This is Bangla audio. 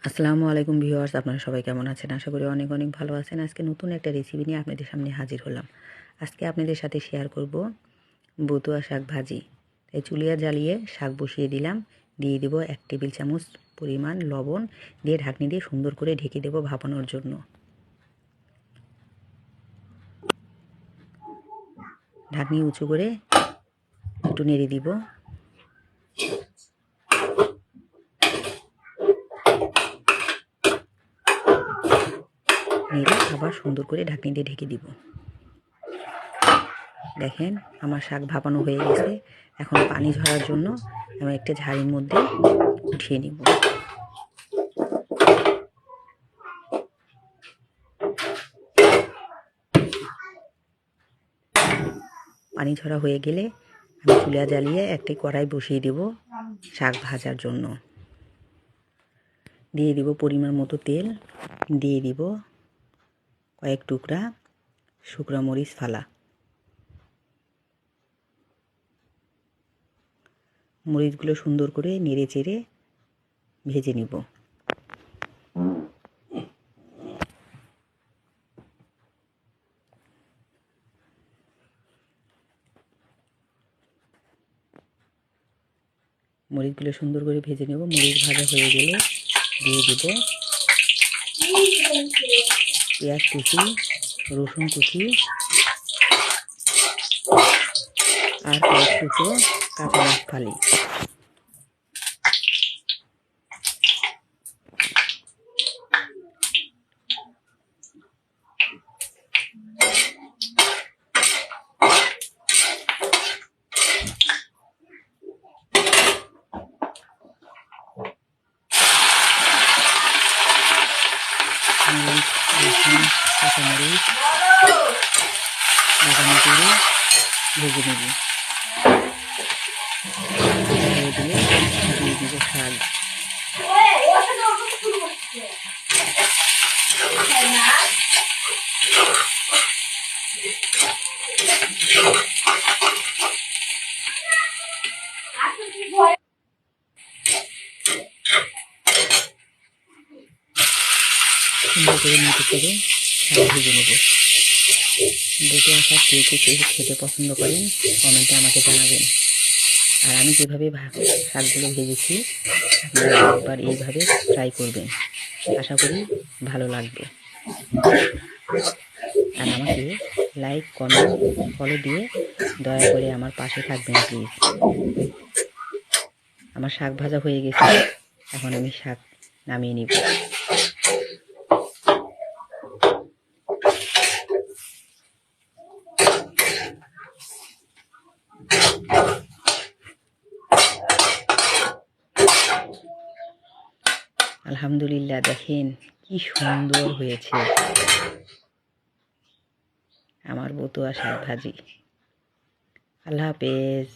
আসসালামু আলাইকুম ভিউয়ার্স, আপনারা সবাই কেমন আছেন? আশা করি অনেক অনেক ভালো আছেন। আজকে নতুন একটা রেসিপি নিয়ে আপনাদের সামনে হাজির হলাম। আজকে আপনাদের সাথে শেয়ার করব বতুয়া শাক ভাজি। তাই চুলিয়া জ্বালিয়ে শাক বসিয়ে দিলাম। দিয়ে দেব 1 টেবিল চামচ পরিমাণ লবণ, দিয়ে ঢাকনি দিয়ে সুন্দর করে ঢেকে দেব ভাপানোর জন্য। ঢাকনি উঁচু করে একটু নেড়ে দিব। নেড়ে আবার সুন্দর করে ঢাকনি দিয়ে ঢেকে দিব। দেখেন আমার শাক ভাপানো হয়ে গেছে। এখন পানি ঝরার জন্য আমি একটা ঝাড়ির মধ্যে উঠিয়ে নিব। পানি ঝরা হয়ে গেলে আমি চুলা জ্বালিয়ে একটি কড়াই বসিয়ে দেব শাক ভাজার জন্য। দিয়ে দিব পরিমাণ মতো তেল, দিয়ে দিব কয়েক টুকরা শুকনো মরিচ ফালা। মরিচগুলো সুন্দর করে নেড়ে চেড়ে ভেজে নিব। মরিচগুলো সুন্দর করে ভেজে নেব। মরিচ ভাজা হয়ে গেলে দিয়ে দিব পেঁয়াজ কুচি, রসুন কুচি আর কয়েক টুকরো কাঁচামরিচ ফালি। মরিচ, রসুন, কাঁচামরিচ বাদামি করে ভেজে নেব। দিয়ে দিব শাক। সুন্দর করে নেড়ে চেড়ে শাক ভেজে নেব। বতুয়া শাক কে কে খেতে পছন্দ করেন কমেন্টে আমাকে জানাবেন। আর আমি যেভাবে শাকগুলো ভেজেছি আপনারা একবার এইভাবে ট্রাই করবেন, আশা করি ভালো লাগবে। আর আমাকে লাইক, কমেন্ট, ফলো দিয়ে দয়া করে আমার পাশে থাকবেন প্লিজ। আমার শাক ভাজা হয়ে গেছে, এখন আমি শাক নামিয়ে নিব। আলহামদুলিল্লাহ, দেখেন কি সুন্দর হয়েছে আমার বতুয়া শাক ভাজি। আল্লাহ হাফেজ।